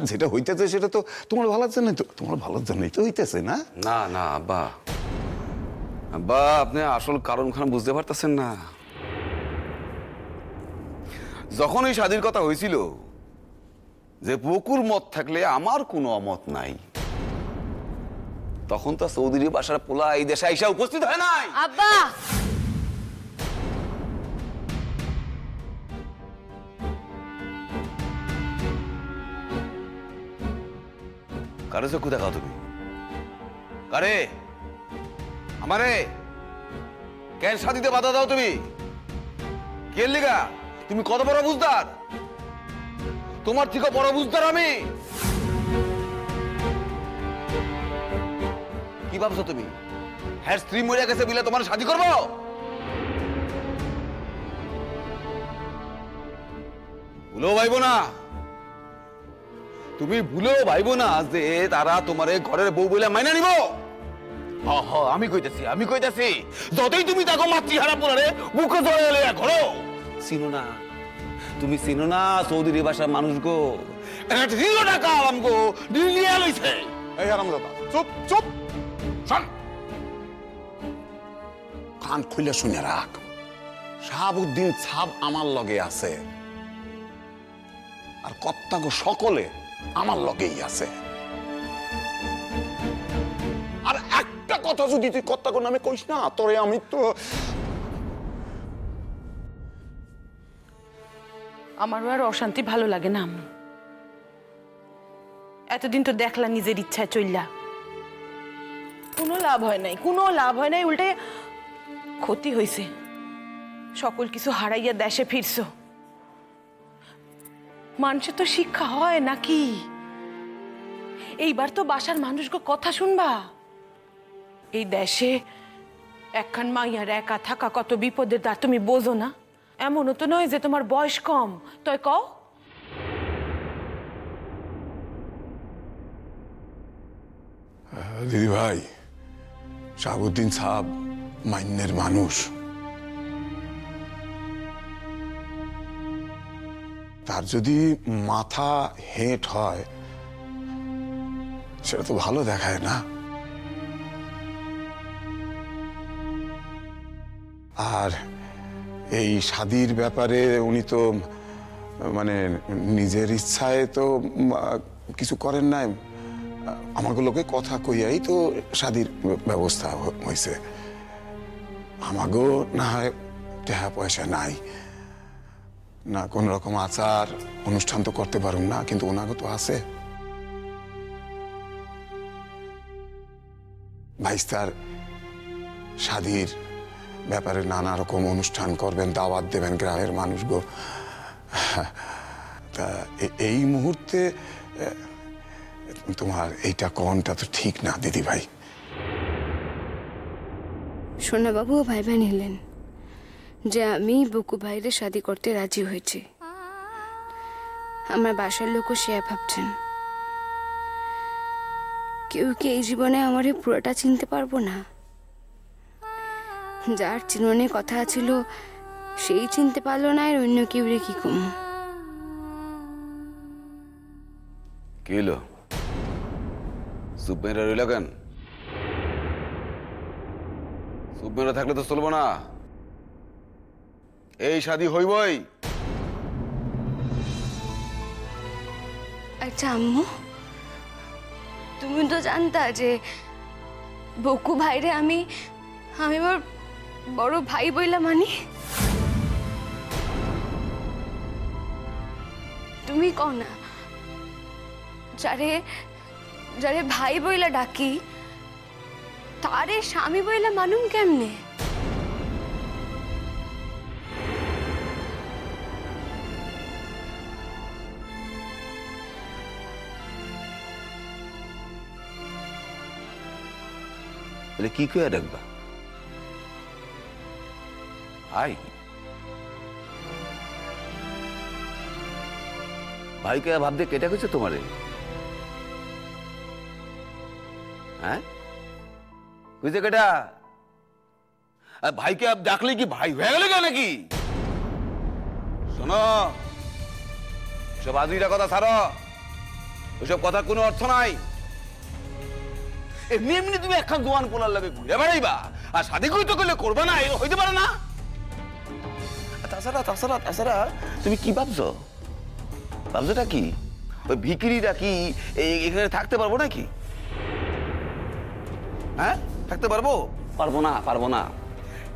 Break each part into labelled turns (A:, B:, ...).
A: যেটা হইতেছে সেটা তো তোমার ভালোর জন্যই তো, তোমার ভালোর জন্যই তো হইতেছে। না
B: না না আব্বা, আব্বা আপনি আসল কারণখানা বুঝতে পারতেছেন না। যখন এই শাদীর কথা হয়েছিল যে বকুর মত থাকলে আমার কোনো অমত নাই, তখন তো চৌধুরী বাসার পোলা এই দেশে আইসা উপস্থিত হয় নাই।
C: আব্বা
B: কারে চক্ষু দেখাও তুমি? কারে? আমারে কেন শাদীতে বাধা দাও তুমি? কে লিগা? তুমি কত বড় বুঝদার? তোমার থেকে বড় বুঝদার আমি। কি ভাবছো তুমি? হ্যাঁ স্ত্রী মরে গেছে বিলে তোমার শাদী করবো? ভুলেও ভাইবো না, তুমি ভুলেও ভাইবো না যে তারা তোমার ঘরের বউ বলে মাইনা নিব। আমি কইতাছি যতই তুমি দেখো মাতৃহারা পোলারে বুকে জড়াইলে ঘরো। চিনো না তুমি, চিনো না চৌধুরী বাসার মানুষ গো, টাকা আমগো নিয়ে লইছে।
A: এই হারামজাদা চুপ চুপ, শোন, কান খুলে শুনে রাখ। শাহাবুদ্দিন ছাব আমার লগে আছে, আর কত্তাগো সকলে আমার লগেই আছে। আর একটা কথা যদি তুই কত্তাগো নামে কইস না, তোরে আমি তো।
C: আমারও আর অশান্তি ভালো লাগে না আম্মু। এতদিন তো দেখলা নিজের ইচ্ছায় চললা, কোনো লাভ হয় নাই, কোনো লাভ হয় নাই, উল্টে ক্ষতি হয়েছে। সকল কিছু হারাইয়া দেশে ফিরছো। মানুষের তো শিক্ষা হয় নাকি? এইবার তো বাসার মানুষকে কথা শুনবা। এই দেশে একখান মাইয়ার একা থাকা কত বিপদের, তা তুমি বোঝো না? এমনও তো নয় যে তোমার বয়স কম, তাই কও।
A: দিদি ভাই, শাহাবুদ্দিন সাহেব মাইন্যের মানুষ, তার যদি মাথা হেঁট হয় সেটা তো ভালো দেখায় না। আর এই শাদীর ব্যাপারে উনি তো মানে নিজের ইচ্ছায় তো কিছু করেন নাই, আমাকে লোকে কথা কইয়াই তো শাদীর ব্যবস্থা হয়েছে। আমাগো না হয় টাকা পয়সা নাই, না কোন রকম আচার অনুষ্ঠান তো করতে পারুন না, কিন্তু ওনাকে তো আছে। ভাইস্তার শাদীর ব্যাপারে নানা রকম অনুষ্ঠান করবেন, দাওয়াত দেবেন গ্রামের মানুষগো। তা এই মুহূর্তে তোমার এইটা কোনটা তো ঠিক না দিদি ভাই।
D: সোনাবাবুও ভাইবা নিলেন যে আমি বুকু ভাইরে শাদী করতে রাজি হয়েছি। আমার বাসার লোকও সে ভাবছেন। কেউ কি এই জীবনে আমার পুরোটা চিনতে পারবো না? যার চিননে কথা ছিল সেই চিনতে পারলো না, আর অন্য কেউ রে কি কম।
B: কি হলো? চুপ মেরে রইল কেন? চুপ মেরে থাকলে তো চলবো না, এই শাদী হইবই।
D: আচ্ছা আম্মু, তুমি তো জানতা যে বকু ভাইরে আমি আমার বড় ভাই বইলা মানি? তুমি কও না, যারে যারে ভাই বইলা ডাকি তারে স্বামী বইলা মানুম কেমনে?
B: কি কইয়া ডাকবা? ভাই ভাইকে ভাবতে কেটে গেছে তোমারে? হ্যাঁ বুঝতে কেটা? ভাইকে ডাকলে কি ভাই হয়ে গেল কেন নাকি? শোনো, সব আজুইরা কথা ছাড়ো। ওইসব কথা কোনো অর্থ নাই। এমনি এমনি তুমি একখান জোয়ান পোলার লাগে ঘুরে বেড়াইবা আর শাদি কই তো করলে করবা না, এটা হইতে পারে না। তাছাড়া তাছাড়া তাছাড়া তুমি কি ভাবছো? ভাবছোটা কি? ওই ভিকিরিটা কি এখানে থাকতে পারবো নাকি? হ্যাঁ, থাকতে পারবো? পারবো না, পারবো না।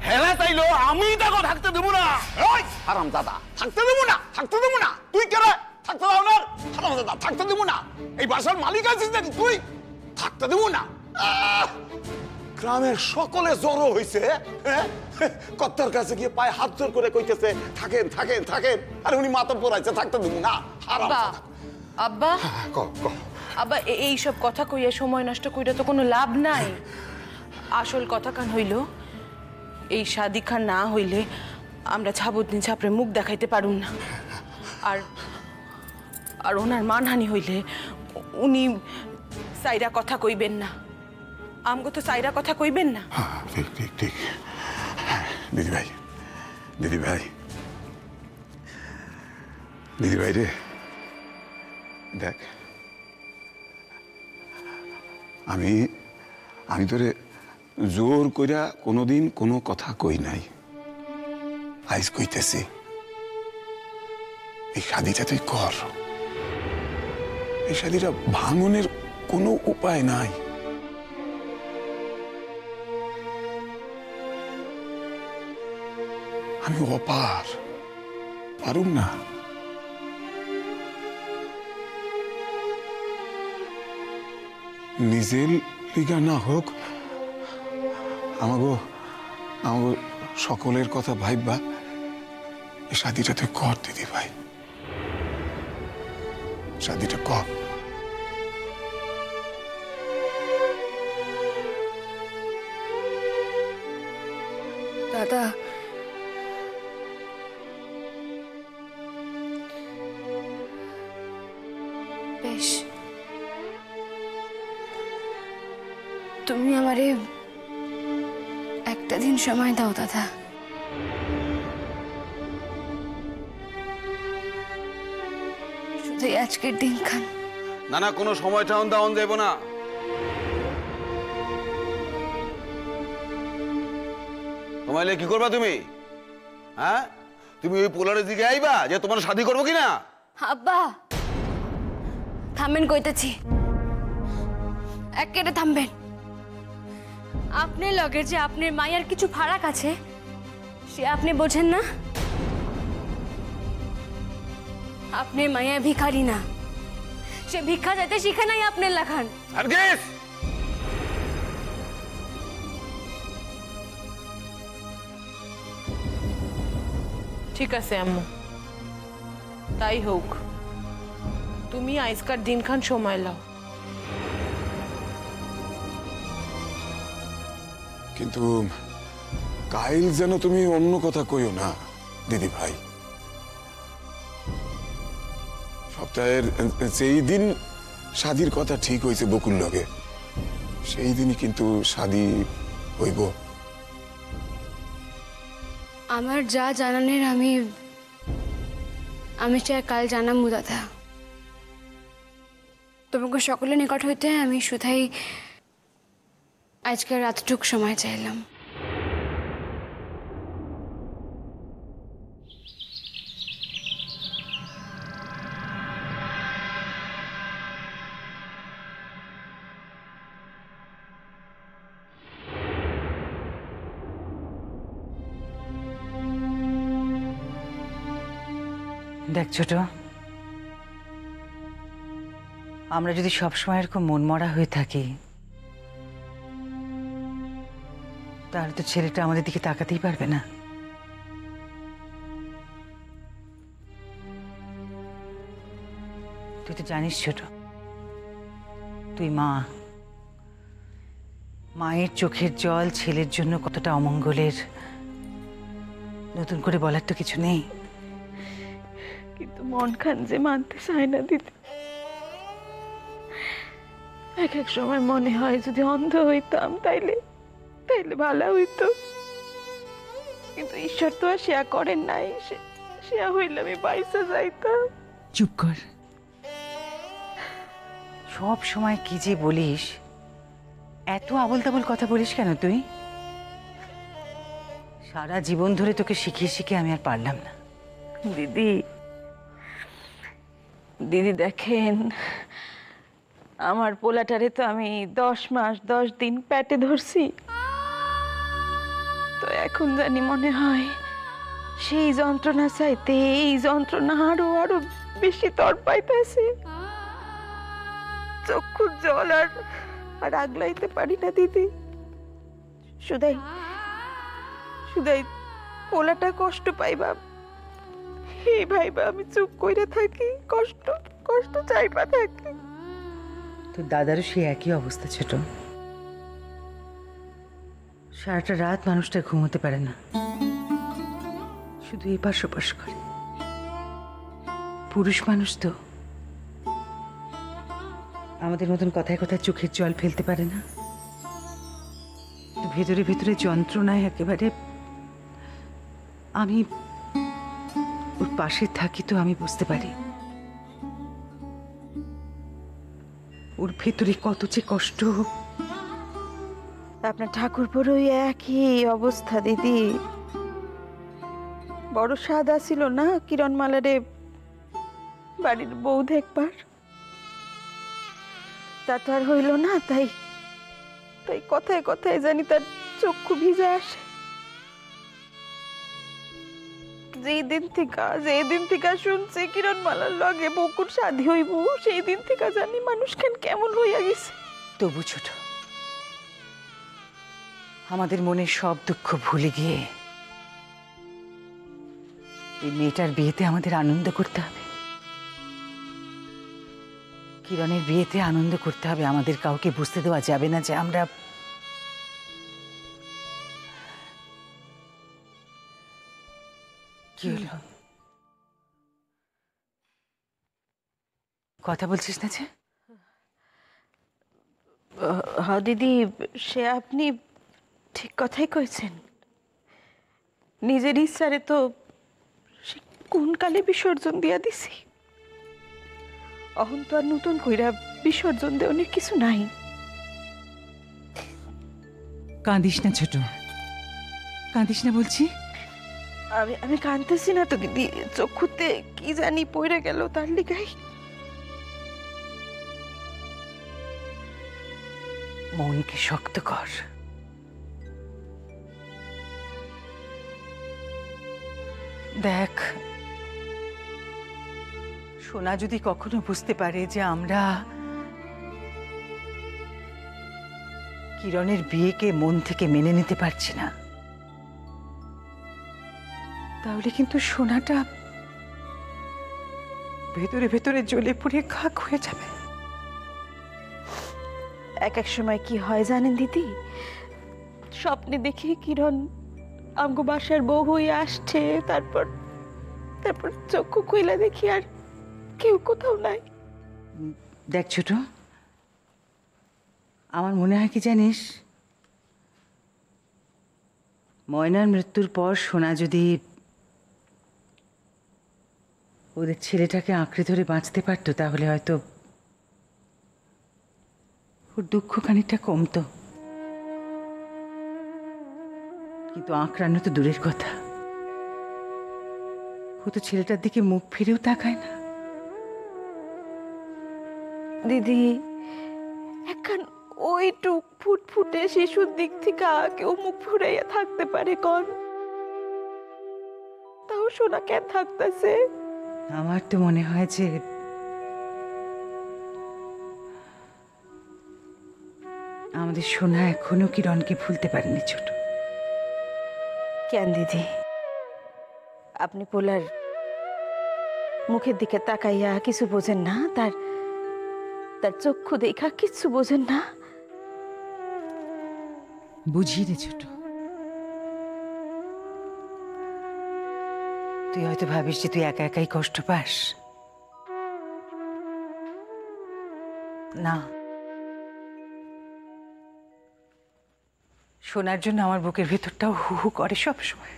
B: হেলা চাইলো আমি তাকে থাকতে দেবো না। হারাম দাদা, থাকতে দেবো না, থাকতে দেবো না। তুই কে রে? থাকতে দাও না। হারাম দাদা, থাকতে দেবো না। এই বাসার মালিক আছিস নাকি তুই? থাকতে দেবো না।
A: গ্রামের সকলে জড়ো হইছে, কর্তার কাছে গিয়ে পায়ে হাত জোর করে কইতেছে থাকেন থাকেন থাকেন, আর উনি মাথা পড়াইছে থাকতে দেব না। হারাম
C: আব্বা,
A: দাদা।
C: আব্বা,
A: ক
C: আব্বা, এইসব কথা কইয়া সময় নষ্ট কইরা তো কোনো লাভ নাই। আসল কথা কান হইল, এই শাদি খান না হইলে আমরা ছাবুদ্দিন ছাপরে মুখ দেখাইতে পারুম না। আর আর ওনার মানহানি হইলে উনি সাইরা কথা কইবেন না, আমগো তো সাইরা কথা কইবেন না।
A: ঠিক ঠিক ঠিক। দিদি ভাই, দিদি ভাই, দিদি ভাই রে, দেখ আমি আমি তোরে জোর কইরা কোনোদিন কোনো কথা কই নাই। আইজ কইতেছি এই শাদিটা তুই কর। এই শাদিটা ভাঙনের কোনো উপায় নাই। আমি অপার, পারুম না। নিজের লিগা না হোক, আমাগো আমাগো সকলের কথা ভাইবা এই শাদিটা তুই কর দিদি ভাই, শাদিটা কর।
D: দাদা, বেশ, তুমি আমারে একটা দিন সময় দাও দাদা। শুধু আজকের দিন খান।
B: না না, কোনো সময় টাউন দাউন যাইব না। তোমাইলে কি করবা তুমি? হ্যাঁ, তুমি ওই পোলারের দিকে আইবা যে তোমার শাদি করবো কিনা?
D: আব্বা, থামেন কইতেছি, একেবারে থামবেন। আপনার লগে যে আপনার মায়ের কিছু ফারাক আছে সে আপনি বোঝেন না। আপনার মায়া ভিখারি না, সে ভিক্ষা যাইতে শিখে নাই আপনার লাখান।
B: নার্গিস,
C: ঠিক আছে আম্মু, তাই হোক। তুমি আজকার দিনখান সময় লাও।
A: কিন্তু কাইল যেন তুমি অন্য কথা কইও না দিদি ভাই। সপ্তাহের যেই দিন শাদির কথা ঠিক হয়েছে বকুল লগে, সেই দিনই কিন্তু শাদি হইব।
D: আমার যা জানানের আমি চাই কাল জানামু দাদা। তোমাকে সকলের নিকট হইতে আমি শুধাই আজকে রাতটুক সময় চাইলাম।
E: দেখ ছোট, আমরা যদি সবসময় এরকম মনমরা হয়ে থাকি তাহলে তো ছেলেটা আমাদের দিকে তাকাতেই পারবে না। তুই তো জানিস ছোট, তুই মা, মায়ের চোখের জল ছেলের জন্য কতটা অমঙ্গলের, নতুন করে বলার তো কিছু নেই।
C: কিন্তু মন খান যে মানতে চায় না দিদি। এক এক সময় মনে হয় যদি অন্ধ হইতাম তাইলে তাইলে ভালো হইতো, কিন্তু ঈশ্বর তো আর শেয়া করেন নাই। শেয়া হইলে আমি বাইসা যাইতাম।
E: চুপ কর, সব সময় কি যে বলিস, এত আবোল তাবোল কথা বলিস কেন তুই? সারা জীবন ধরে তোকে শিখিয়ে শিখিয়ে আমি আর পারলাম না।
C: দিদি, দিদি দেখেন, আমার পোলাটারে তো আমি 10 মাস 10 দিন পেটে ধরছি, তো এখন জানি মনে হয় সেই যন্ত্রণা চাইতে এই যন্ত্রণা আরো আরো বেশি তড়পাইতেছে। চক্ষুর জল আর আগলাইতে পারি না দিদি। শুধাই শুধাই পোলাটা কষ্ট পাইবা এই ভাইবা আমি চুপ কইরা থাকি, কষ্ট কষ্ট চাইবা থাকি।
E: তোর দাদারও সেই একই অবস্থা ছোট। সারাটা রাত মানুষটা ঘুমোতে পারে না, শুধু এপাশ ওপাশ করে। পুরুষ মানুষ তো আমাদের মতন কথায় কথায় চোখের জল ফেলতে পারে না, ভেতরে ভেতরে যন্ত্রণায় একেবারে। আমি ওর পাশে থাকি তো আমি বুঝতে পারি ওর ভেতরে কত যে কষ্ট।
C: আপনার ঠাকুরপুরও একই অবস্থা দিদি। বড় সাদা ছিল না কিরণমালারে বাড়ির বউ দেখবার, তা তো আর হইল না। তাই তাই কথায় কথায় জানি তার চক্ষু ভিজে আসে। যেদিন থেকে শুনছে কিরণমালার লগে বকুর শাদী হইব, সেই দিন থেকে জানি মানুষখান কেমন হইয়া গেছে।
E: তবু ছোট, আমাদের মনের সব দুঃখ ভুলে গিয়ে এই মেয়েটার বিয়েতে আমাদের আনন্দ করতে হবে। কিরণের বিয়েতে আনন্দ করতে হবে। আমাদের কাউকে বুঝতে দেওয়া যাবে না যে আমরা কি হলো? কথা বলছিস না যে?
C: হ্যাঁ দিদি, সে আপনি ঠিক কথাই কইছেন। নিজের ইচ্ছারে তো সে কোন কালে বিসর্জন দিয়া দিছি। অহন তো আর নতুন কইরা বিসর্জন দেওয়ার কিছু নাই।
E: কাঁদিস না ছোট, কাঁদিস না বলছি।
C: আমি কাঁদতেছি না তো দিদি, চক্ষুতে কি জানি পড়ে গেল তার লিগাই।
E: মনকে শক্ত কর। দেখ, সোনা যদি কখনো বুঝতে পারে যে আমরা কিরণের বিয়েকে মন থেকে মেনে নিতে পারছি না, তাহলে কিন্তু সোনাটা ভেতরে ভেতরে জ্বলে পুড়ে খাক হয়ে যাবে।
C: এক এক সময় কি হয় জানেন দিদি, স্বপ্নে দেখি কিরণ আমগো বাসার বউ হয়ে আসছে, তারপর তারপর চক্ষু খুইলা দেখি আর কেউ কোথাও নাই।
E: দেখ ছোট, আমার মনে হয় কি জানিস, ময়নার মৃত্যুর পর সোনা যদি ওদের ছেলেটাকে আঁকড়ে ধরে বাঁচতে পারতো, তাহলে হয়তো ওর দুঃখ খানিকটা কমতো। কিন্তু আঁকড়ানো তো দূরের কথা, ও তো ছেলেটার দিকে মুখ ফিরেও তাকায় না।
C: দিদি, এখন ওইটুক ফুটফুটে শিশুর দিক থেকে কেউ মুখ ফুরাইয়া থাকতে পারে কোন? তাও সোনা কেন থাকতেছে?
E: আমার তো মনে হয় যে আমাদের সোনা এখনো কিরণকে ভুলতে পারেনি ছোট।
C: কেন দিদি, আপনি পোলার মুখের দিকে তাকাইয়া কিছু বোঝেন না? তার তার চক্ষু দেখা কিছু বোঝেন না?
E: বুঝি রে ছোট, তুই হয়তো ভাবিস যে তুই একা একাই কষ্ট পাস। না, শোনার জন্য আমার বুকের ভেতরটাও হু হু করে সব সময়।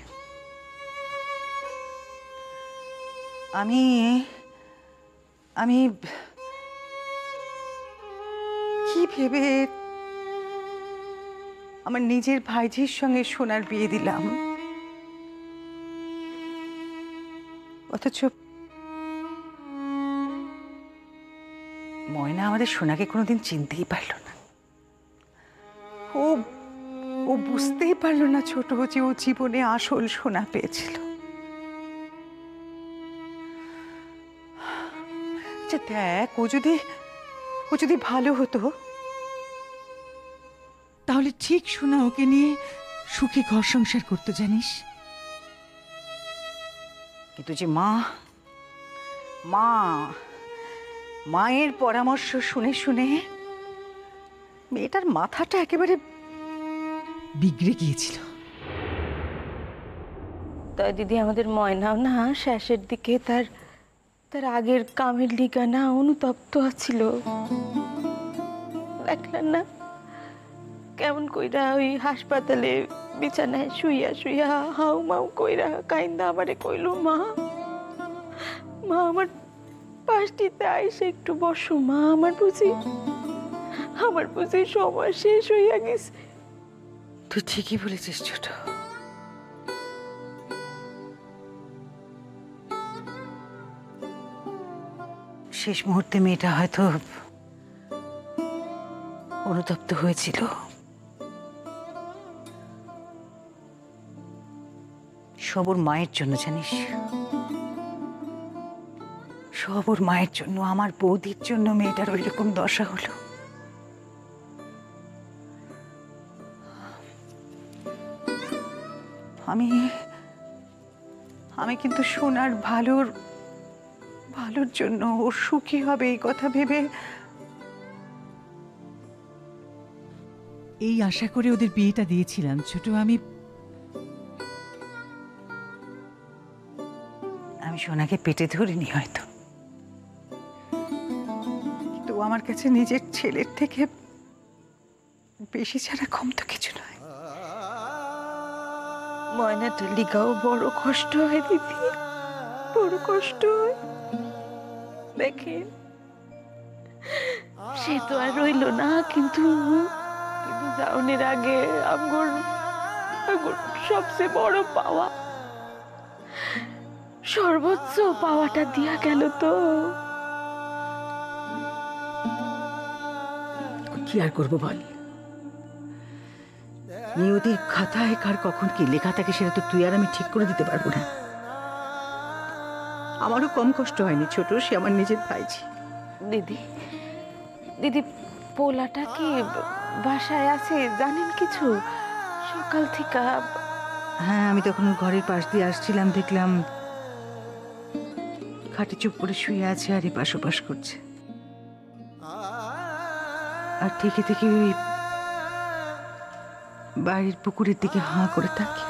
E: আমি আমি ভেবে আমার নিজের ভাইঝির সঙ্গে সোনার বিয়ে দিলাম, অথচ ময়না আমাদের সোনাকে কোনোদিন চিনতেই পারল না। ও ও বুঝতেই পারল না ছোট যে ও জীবনে আসল সোনা পেয়েছিল। আচ্ছা দেখ, ও যদি ভালো হতো
F: তাহলে ঠিক শোনা ওকে নিয়ে সুখে ঘর সংসার করতে, জানিস।
E: কিন্তু যে মায়ের পরামর্শ শুনে শুনে মেয়েটার মাথাটা একেবারে
F: বিগড়ে গিয়েছিল।
C: তাই দিদি আমাদের ময়নাও না শেষের দিকে তার আগের কামের লিগা না অনুতপ্ত আছিল। দেখলেন না কেমন কইরা ওই হাসপাতালে বিছানায় শুইয়া শুইয়া হাউ মাউ কইরা কাইন্দা আমারে কইল, মা আমার পাশটিতে আইসে একটু বসো মা, আমার বুঝি সময় শেষ হইয়া গেছে।
E: তুই ঠিকই বলেছিস ছোট। শেষ মুহূর্তে মেয়েটা হয়তো অনুতপ্ত হয়েছিল। সব ওর মায়ের জন্য, জানিস, সব ওর মায়ের জন্য, আমার বৌদির জন্য মেয়েটার ওই রকম দশা হলো। আমি কিন্তু সোনার ভালোর জন্য, ওর সুখী হবে এই কথা ভেবে
F: এই আশা করে ওদের বিয়েটা দিয়েছিলাম ছোট। আমি
E: সোনাকে পেটে ধরিনি হয়তো, কিন্তু আমার কাছে নিজের ছেলের থেকে বেশি ছাড়া কম তো কিছু নয়।
C: ময়নাটার লিগাও বড় কষ্ট হয় দিদি, বড় কষ্ট হয়। দেখেন সে তো আর রইল না, কিন্তু যাওনের আগে আমগর সবচেয়ে বড় পাওয়া, সর্বোচ্চ পাওয়াটা দিয়া গেল। তো
E: কি আর করবো বল, নিয়তির খাতায় কার কখন কি লেখা থাকে সেটা তো তুই আর আমি ঠিক করে দিতে পারবো না। আমারও কম কষ্ট হয়নি ছোট, সে আমার নিজের ভাইঝি।
C: দিদি পোলাটা কি বাসায় আছে জানেন কিছু? সকাল থেকে।
E: হ্যাঁ, আমি তখন ঘরের পাশ দিয়ে আসছিলাম, দেখলাম খাটে চুপ করে শুয়ে আছে আর এপাশ ওপাশ করছে। আর থেকে থেকে ওই বাড়ির পুকুরের দিকে হাঁ করে থাকে।